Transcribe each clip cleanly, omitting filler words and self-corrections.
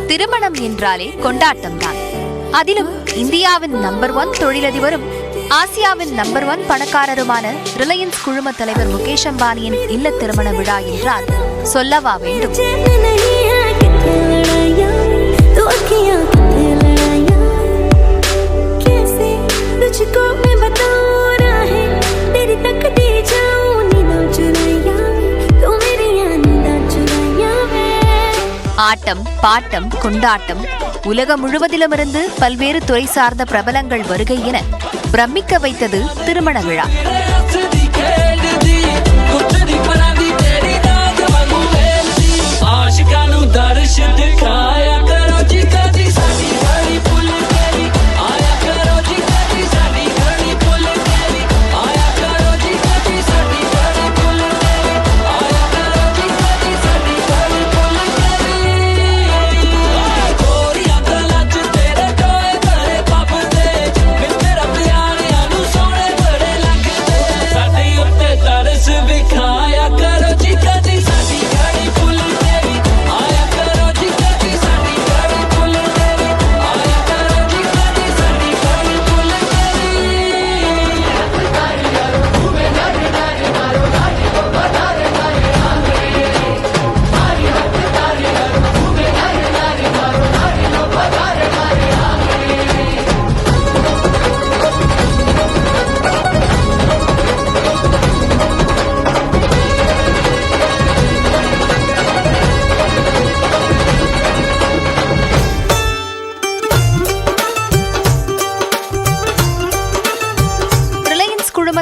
திருமணம் என்றாலே கொண்டாட்டம் தான். அதிலும் இந்தியாவின் நம்பர் 1 தொழிலதிபரும் ஆசியாவின் நம்பர் 1 பணக்காரருமான ரிலையன்ஸ் குழும தலைவர் முகேஷ் அம்பானியின் இல்ல திருமண விழா என்றால் சொல்லவா வேண்டும். ஆட்டம் பாட்டம் கொண்டாட்டம், உலகம் முழுவதிலுமிருந்து பல்வேறு துறை சார்ந்த பிரபலங்கள் வருகை என பிரமிக்க வைத்தது திருமண விழா.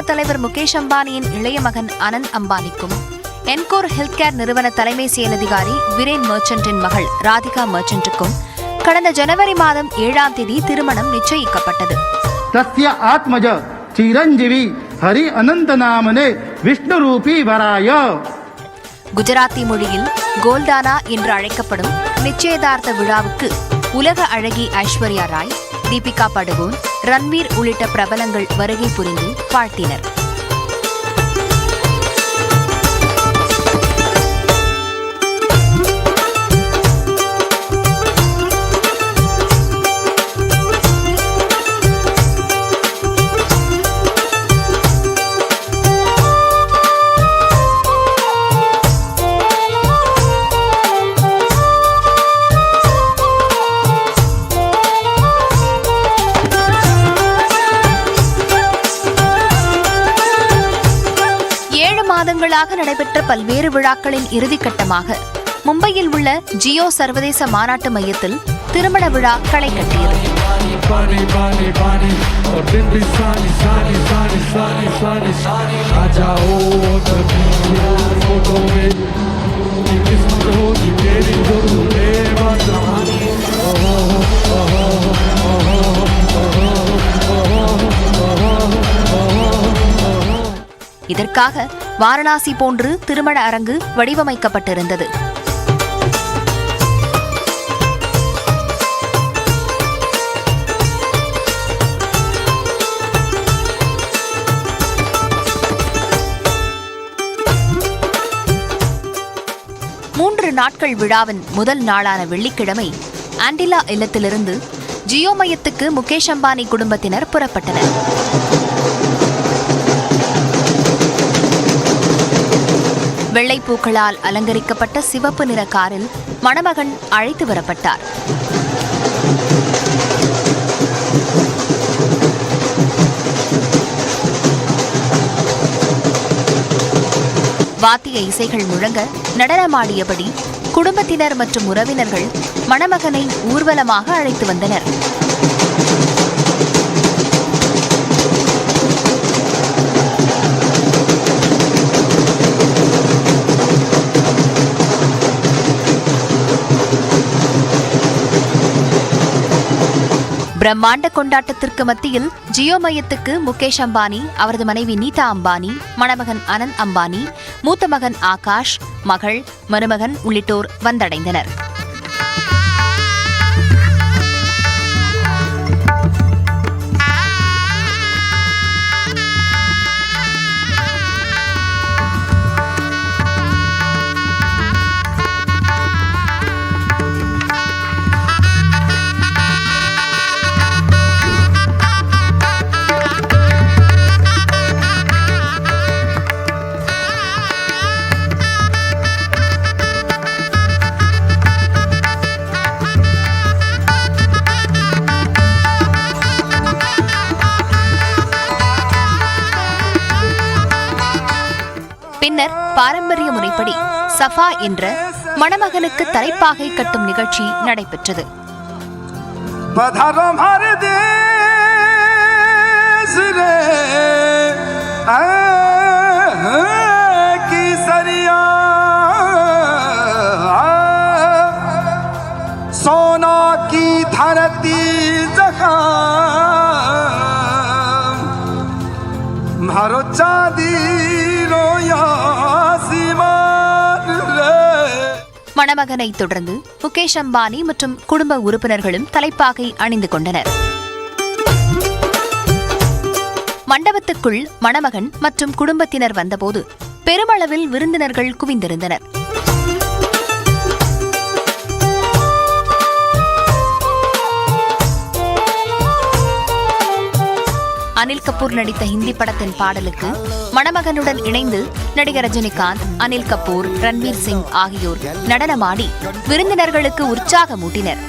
தலைவர் முகேஷ் அம்பானியின் இளைய மகன் அனந்த் அம்பானிக்கும் என்கோர் ஹெல்த் கேர் நிறுவன தலைமை செயல் அதிகாரி விரேன் மர்ச்சன்டின் மகள் ராதிகா மர்ச்சன்ட்டுக்கும் கடந்த ஜனவரி மாதம் 7ஆம் தேதி திருமணம் நிச்சயிக்கப்பட்டது. தஸ்ய ஆத்மஜ சிரஞ்சீவி ஹரி அனந்த நாமனே விஷ்ணு ரூபி வராய. குஜராத்தி மொழியில் கோல்டானா என்று அழைக்கப்படும் நிச்சயதார்த்த விழாவுக்கு உலக அழகி ஐஸ்வர்யா ராய், தீபிகா படுகோன், ரன்வீர் உள்ளிட்ட பிரபலங்கள் வருகை புரிந்து வாழ்த்தினர். மாதங்களாக நடைபெற்ற பல்வேறு விழாக்களின் இறுதிக்கட்டமாக மும்பையில் உள்ள ஜியோ சர்வதேச மாநாட்டு மையத்தில் திருமண விழா களை கட்டியது. இதற்காக வாரணாசி போன்று திருமண அரங்கு வடிவமைக்கப்பட்டிருந்தது. மூன்று நாட்கள் விழாவின் முதல் நாளான வெள்ளிக்கிழமை ஆண்டிலா இல்லத்திலிருந்து ஜியோ மையத்துக்கு முகேஷ் அம்பானி குடும்பத்தினர் புறப்பட்டனர். வெள்ளைப்பூக்களால் அலங்கரிக்கப்பட்ட சிவப்பு நிற காரில் மணமகன் அழைத்து வரப்பட்டார். வாத்திய இசைகள் முழங்க நடனமாடியபடி குடும்பத்தினர் மற்றும் உறவினர்கள் மணமகனை ஊர்வலமாக அழைத்து வந்தனர். பிரம்மாண்ட கொண்டாட்டத்திற்கு மத்தியில் ஜியோ மையத்துக்கு முகேஷ் அம்பானி, அவரது மனைவி நீதா அம்பானி, மணமகன் அனந்த் அம்பானி, மூத்த மகன் ஆகாஷ், மகள், மருமகன் உள்ளிட்டோர் வந்தடைந்தனர். பின்னர் பாரம்பரிய முறைப்படி சஃபா என்ற மணமகனுக்கு தலைப்பாகை கட்டும் நிகழ்ச்சி நடைபெற்றது. सोना की धरती जहाँ मारो चांदी रोया மணமகனை தொடர்ந்து முகேஷ் அம்பானி மற்றும் குடும்ப உறுப்பினர்களும் தலைப்பாகை அணிந்து கொண்டனர். மண்டபத்துக்குள் மணமகன் மற்றும் குடும்பத்தினர் வந்தபோது பெருமளவில் விருந்தினர்கள் குவிந்திருந்தனர். அனில் கபூர் நடித்த ஹிந்தி படத்தின் பாடலுக்கு மணமகனுடன் இணைந்து நடிகர் ரஜினிகாந்த், அனில் கபூர், ரன்வீர் சிங் ஆகியோர் நடனமாடி விருந்தினர்களுக்கு உற்சாகமூட்டினர்.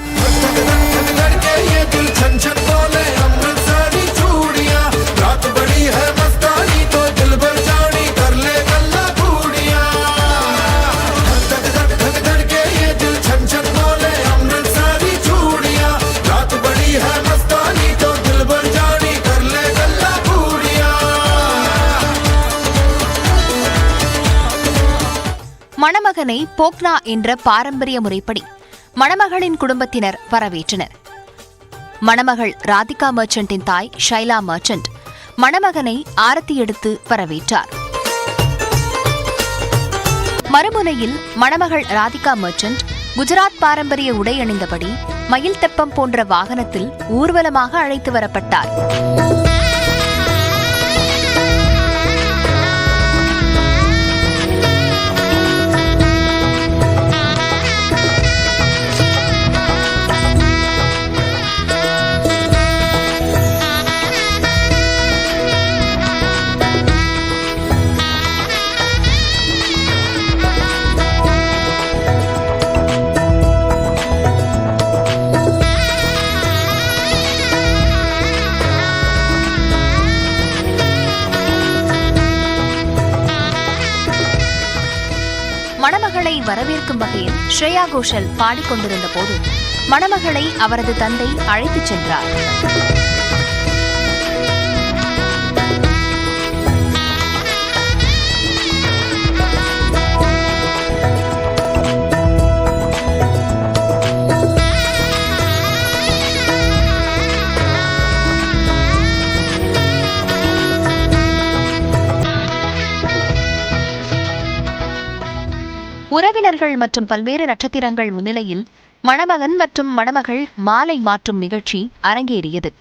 மணமகனை போக்னா என்ற பாரம்பரிய முறைப்படி மணமகளின் குடும்பத்தினர் வரவேற்றனர். மணமகள் ராதிகா மர்ச்சன்டின் தாய் ஷைலா மர்ச்சன்ட் மணமகனை ஆரத்தி எடுத்து வரவேற்றார். மறுமுனையில் மணமகள் ராதிகா மர்ச்சன்ட் குஜராத் பாரம்பரிய உடை அணிந்தபடி மயில் தெப்பம் போன்ற வாகனத்தில் ஊர்வலமாக அழைத்து வரப்பட்டார். மணமகளை வரவேற்கும் வகையில் ஸ்ரேயா கோஷல் பாடிக்கொண்டிருந்த போது மணமகளை அவரது தந்தை அழைத்துச் சென்றார். உறவினர்கள் மற்றும் பல்வேறு நட்சத்திரங்கள் முன்னிலையில் மணமகன் மற்றும் மணமகள் மாலை மாற்றும் நிகழ்ச்சி அரங்கேறியது.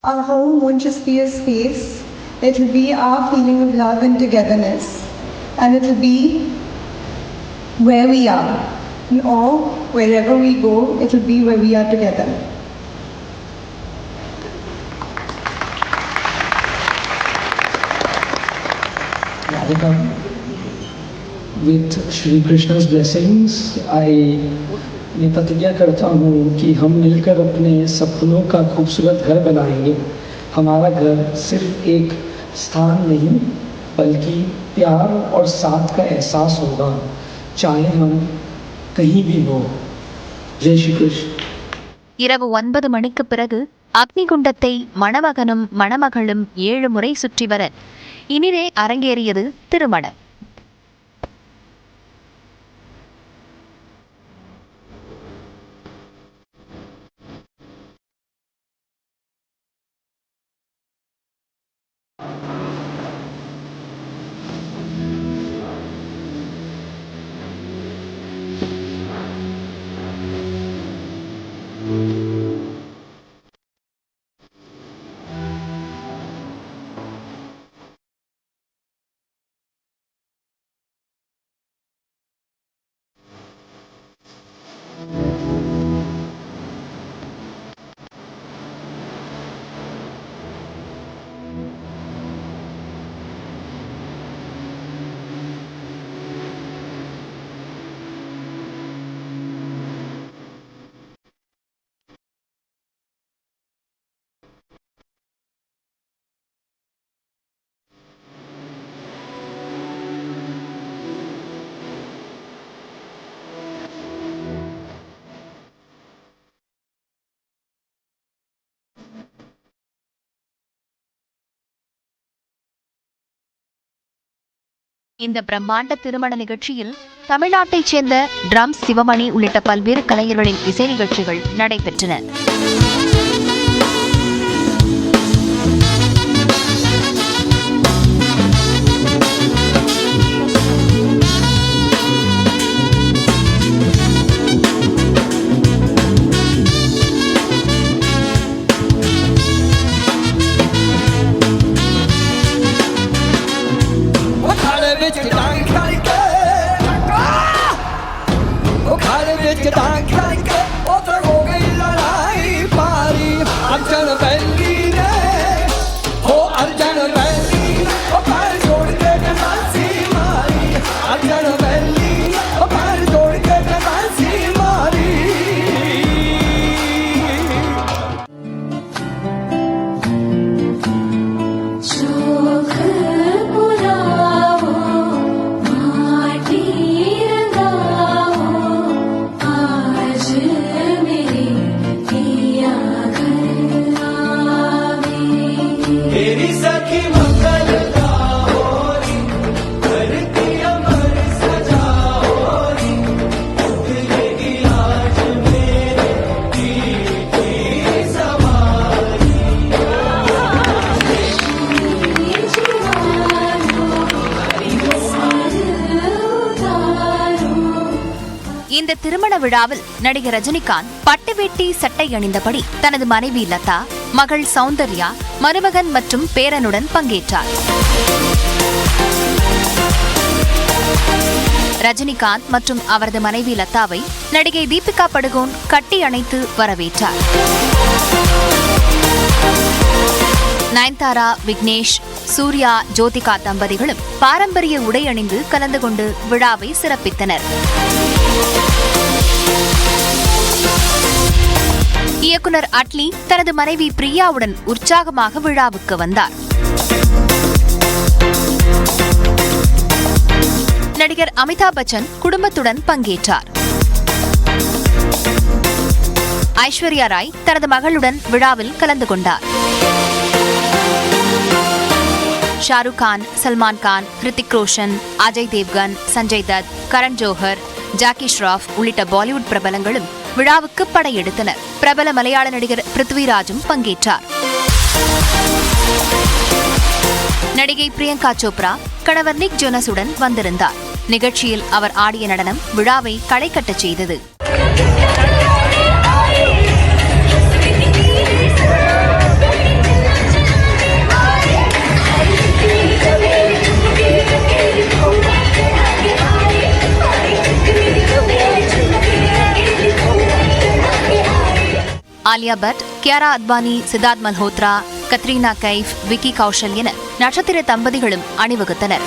Our home won't just be a space, it will be our feeling of love and togetherness. And it will be where we are. Or wherever we go, it will be where we are together. Radhika, with Shri Krishna's blessings, I ये प्रतिज्ञा करता हूँ कि हम मिलकर अपने सपनों का खूबसूरत घर बनाएंगे। हमारा घर सिर्फ एक स्थान नहीं बल्कि प्यार और साथ का एहसास होगा, चाहे हम कहीं भी हो। जय श्री कृष्ण। இரவு 9 மணிக்கு பிறகு அக்னிகுண்டத்தை மணமகனும் மணமகளும் 7 முறை சுற்றி வர இனிதே அரங்கேறியது திருமணம். இந்த பிரம்மாண்ட திருமண நிகழ்ச்சியில் தமிழ்நாட்டைச் சேர்ந்த ட்ரம்ஸ் சிவமணி உள்ளிட்ட பல்வேறு கலைஞர்களின் இசை நிகழ்ச்சிகள் நடைபெற்றன. இந்த திருமண விழாவில் நடிகர் ரஜினிகாந்த் பட்டு வேட்டி சட்டை அணிந்தபடி தனது மனைவி லதா, மகள் சௌந்தர்யா, மருமகன் மற்றும் பேரனுடன் பங்கேற்றார். ரஜினிகாந்த் மற்றும் அவரது மனைவி லதாவை நடிகை தீபிகா படுகோன் கட்டி அணைத்து வரவேற்றார். நயன்தாரா, விக்னேஷ், சூர்யா, ஜோதிகா தம்பதிகளும் பாரம்பரிய உடை அணிந்து கலந்து கொண்டு விழாவை சிறப்பித்தனர். இயக்குனர் அட்லி தனது மனைவி பிரியாவுடன் உற்சாகமாக விழாவுக்கு வந்தார். நடிகர் அமிதாப் பச்சன் குடும்பத்துடன் பங்கேற்றார். ஐஸ்வர்யா ராய் தனது மகளுடன் விழாவில் கலந்து கொண்டார். ஷாருக் கான், சல்மான் கான், ஹிருத்திக் ரோஷன், அஜய் தேவ்கன், சஞ்சய் தத், கரண் ஜோஹர், ஜாக்கி ஷ்ராஃப் உள்ளிட்ட பாலிவுட் பிரபலங்களும் விழாவுக்கு படையெடுத்தனர். பிரபல மலையாள நடிகர் பிருத்விராஜும் பங்கேற்றார். நடிகை பிரியங்கா சோப்ரா கணவர் நிக் ஜோனஸுடன் வந்திருந்தார். நிகழ்ச்சியில் அவர் ஆடிய நடனம் விழாவை களை கட்டச் செய்தது. ஆலியா பட், கியாரா அத்வானி, சித்தார்த் மல்ஹோத்ரா, கத்ரீனா கைஃப், விக்கி கௌஷல் என நட்சத்திர தம்பதிகளும் அணிவகுத்தனர்.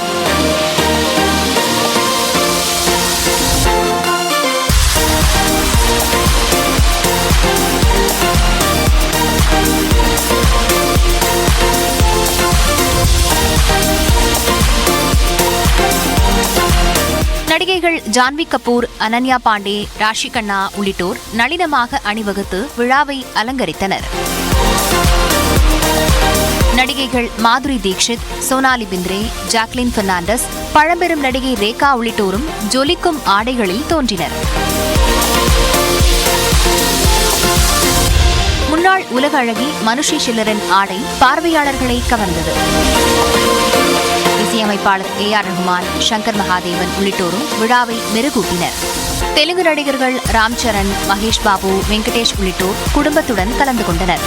நடிகைகள் ஜான்வி கபூர், அனன்யா பாண்டே, ராஷி கண்ணா உள்ளிட்டோர் நளினமாக அணிவகுத்து விழாவை அலங்கரித்தனர். நடிகைகள் மாதுரி தீக்ஷித், சோனாலி பிந்த்ரே, ஜாக்லின் பெர்னாண்டஸ், பழம்பெரும் நடிகை ரேகா உள்ளிட்டோரும் ஜொலிக்கும் ஆடைகளில் தோன்றினர். முன்னாள் உலக அழகி மனுஷி ஷில்லரின் ஆடை பார்வையாளர்களை கவர்ந்தது. இசையமைப்பாளர் AR ரஹ்மான், சங்கர் மகாதேவன் உள்ளிட்டோரும் விழாவை மெருகூட்டினர். தெலுங்கு நடிகர்கள் ராம் சரண், மகேஷ் பாபு, வெங்கடேஷ் உள்ளிட்டோர் குடும்பத்துடன் கலந்து கொண்டனர்.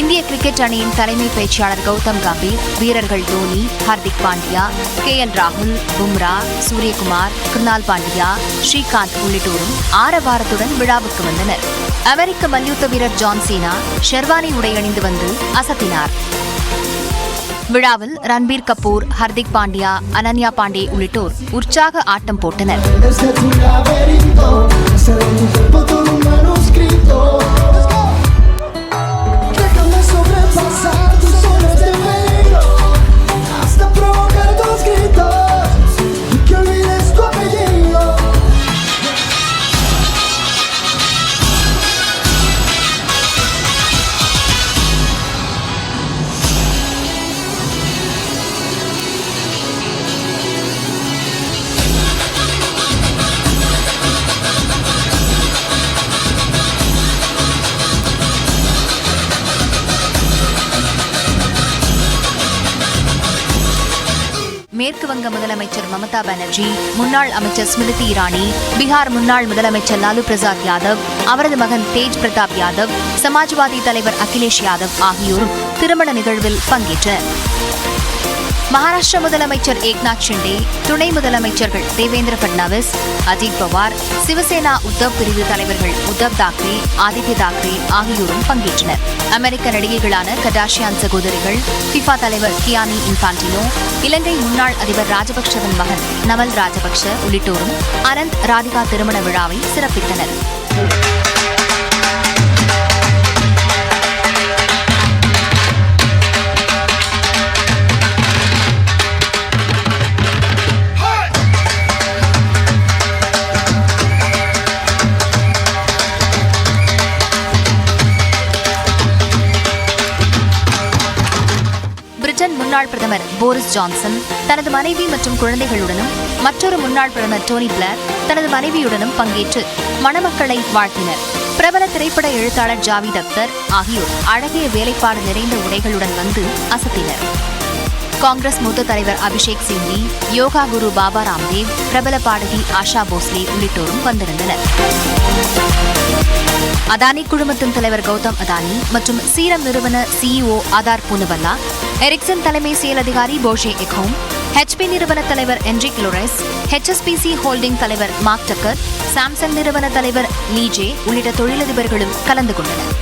இந்திய கிரிக்கெட் அணியின் தலைமை பயிற்சியாளர் கௌதம் கம்பீர், வீரர்கள் தோனி, ஹர்திக் பாண்டியா, KL ராகுல், பும்ரா, சூரியகுமார், கிருணால் பாண்டியா, ஸ்ரீகாந்த் உள்ளிட்டோரும் ஆரவாரத்துடன் விழாவுக்கு வந்தனர். அமெரிக்க மல்யுத்த வீரர் ஜான் சீனா ஷெர்வானி உடை அணிந்து வந்து அசத்தினார். விழாவில் ரன்பீர் கபூர், ஹர்திக் பாண்டியா, அனன்யா பாண்டே உள்ளிட்டோர் உற்சாக ஆட்டம் போட்டனர். மேற்கு வங்க முதலமைச்சர் மமதா பானர்ஜி, முன்னாள் அமைச்சர் ஸ்மிருதி இரானி, பீகார் முன்னாள் முதலமைச்சர் லாலு பிரசாத் யாதவ், அவரது மகன் தேஜ் பிரதாப் யாதவ், சமாஜ்வாதி தலைவர் அகிலேஷ் யாதவ் ஆகியோரும் திருமண நிகழ்வில் பங்கேற்றனர். மகாராஷ்டிர முதலமைச்சர் ஏக்நாத் ஷிண்டே, துணை முதலமைச்சர்கள் தேவேந்திர பட்னாவிஸ், அஜித் பவார், சிவசேனா உத்தவ் பிரிவு தலைவர்கள் உத்தவ் தாக்கரே, ஆதித்ய தாக்கரே ஆகியோரும் பங்கேற்றனர். அமெரிக்க நடிகைகளான கடாஷியான் சகோதரிகள், ஃபிஃபா தலைவர் கியானி இன்ஃபான்டினோ, இலங்கை முன்னாள் அதிபர் ராஜபக்சவின் மகன் நமல் ராஜபக்ச உள்ளிட்டோரும் அனந்த் ராதிகா திருமண விழாவை சிறப்பித்தனர். பிரிட்டன் முன்னாள் பிரதமர் போரிஸ் ஜான்சன் தனது மனைவி மற்றும் குழந்தைகளுடனும் மற்றொரு முன்னாள் பிரதமர் டோனி பிளேர் தனது மனைவியுடனும் பங்கேற்று மணமக்களை வாழ்த்தினர். பிரபல திரைப்பட எழுத்தாளர் ஜாவித் அக்தர் ஆகியோர் அழகிய வேலைப்பாடு நிறைந்த உடைகளுடன் வந்து அசத்தினர். காங்கிரஸ் மூத்த தலைவர் அபிஷேக் சிங்வி, யோகா குரு பாபா ராம்தேவ், பிரபல பாடகி ஆஷா போஸ்லே உள்ளிட்டோரும் வந்திருந்தனர். அதானி குழுமத்தின் தலைவர் கௌதம் அதானி மற்றும் சீரம் நிறுவன CEO ஆதார் பூனவல்லா, எரிக்சன் தலைமை செயல் அதிகாரி போஷே எக்ஹோம், HP நிறுவன தலைவர் என்ரிக் லோரெஸ், HSBC ஹோல்டிங் தலைவர் மார்க் டக்கர், சாம்சங் நிறுவன தலைவர் லீஜே உள்ளிட்ட தொழிலதிபர்களும் கலந்து கொண்டனர்.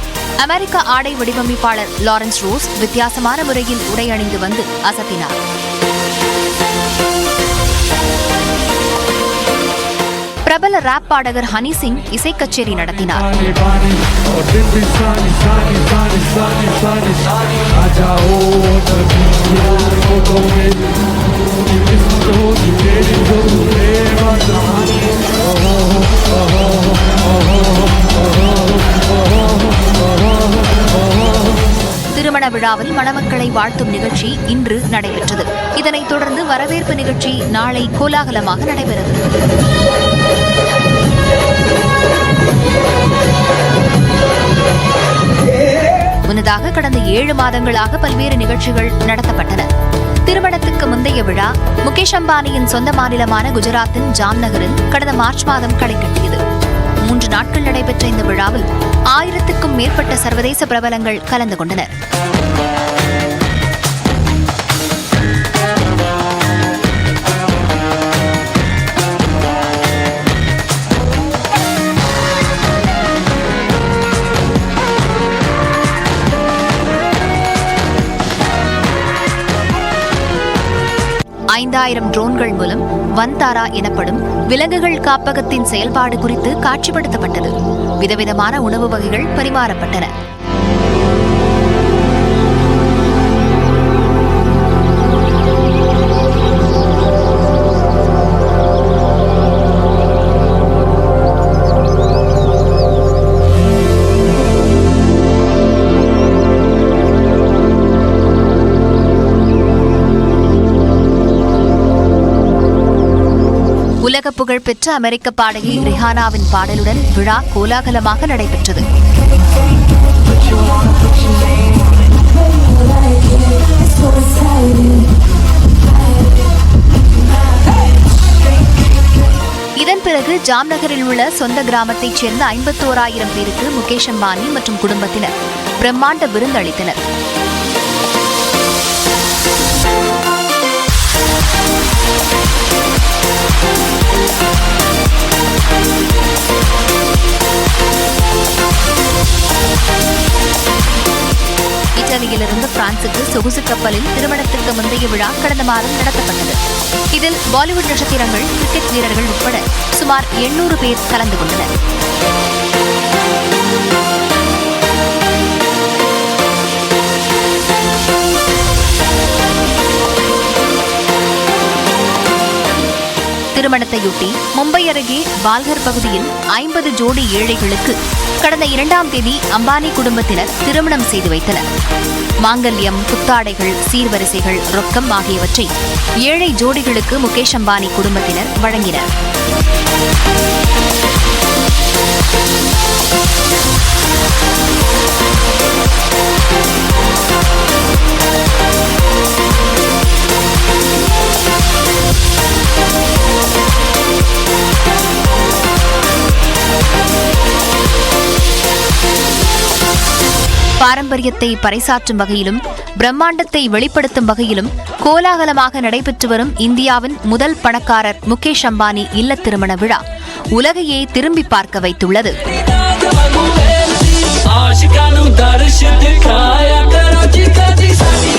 அமெரிக்க ஆடை வடிவமைப்பாளர் லாரன்ஸ் ரோஸ் வித்தியாசமான முறையில் உடை அணிந்து வந்து அசத்தினார். பிரபல ராப் பாடகர் ஹனி சிங் இசை கச்சேரி நடத்தினார். திருமண விழாவில் மணமக்களை வாழ்த்தும் நிகழ்ச்சி இன்று நடைபெற்றது. இதனைத் தொடர்ந்து வரவேற்பு நிகழ்ச்சி நாளை கோலாகலமாக நடைபெறுகிறது. முன்னதாக கடந்த 7 மாதங்களாக பல்வேறு நிகழ்ச்சிகள் நடத்தப்பட்டன. திருமணத்துக்கு முந்தைய விழா முகேஷ் அம்பானியின் சொந்த மாநிலமான குஜராத்தின் ஜாம்நகரில் கடந்த மார்ச் மாதம் களை கட்டியது. 3 நாட்கள் நடைபெற்ற இந்த விழாவில் 1000க்கும் மேற்பட்ட சர்வதேச பிரபலங்கள் கலந்து கொண்டனர். 25,000 ட்ரோன்கள் மூலம் வன்தாரா எனப்படும் விலங்குகள் காப்பகத்தின் செயல்பாடு குறித்து காட்சிப்படுத்தப்பட்டது. விதவிதமான உணவு வகைகள் பரிமாறப்பட்டன. உலக புகழ்பெற்ற அமெரிக்க பாடகி ரிஹானாவின் பாடலுடன் விழா கோலாகலமாக நடைபெற்றது. இதன் பிறகு ஜாம்நகரில் உள்ள சொந்த கிராமத்தைச் சேர்ந்த 51,000 பேருக்கு முகேஷ் அம்பானி மற்றும் குடும்பத்தினர் பிரம்மாண்ட விருந்து அளித்தனர். இத்தாலியிலிருந்து பிரான்சுக்கு சொகுசு கப்பலில் திருமணத்திற்கு முந்தைய விழா கடந்த மாதம் நடத்தப்பட்டது. இதில் பாலிவுட் நட்சத்திரங்கள், கிரிக்கெட் வீரர்கள் உட்பட சுமார் 800 பேர் கலந்து கொண்டனர். திருமணத்தையொட்டி மும்பை அருகே பால்கர் பகுதியில் 50 ஜோடி ஏழைகளுக்கு கடந்த 2ஆம் தேதி அம்பானி குடும்பத்தினர் திருமணம் செய்து வைத்தனர். மாங்கல்யம், புத்தாடைகள், சீர்வரிசைகள், ரொக்கம் ஆகியவற்றை ஏழை ஜோடிகளுக்கு முகேஷ் அம்பானி குடும்பத்தினர் வழங்கினர். பாரம்பரியத்தை பறைசாற்றும் வகையிலும் பிரம்மாண்டத்தை வெளிப்படுத்தும் வகையிலும் கோலாகலமாக நடைபெற்று வரும் இந்தியாவின் முதல் பணக்காரர் முகேஷ் அம்பானி இல்ல திருமண விழா உலகையே திரும்பி பார்க்க வைத்துள்ளது. आशिकां नूं दर्श दिखाया करो जी कदी साडी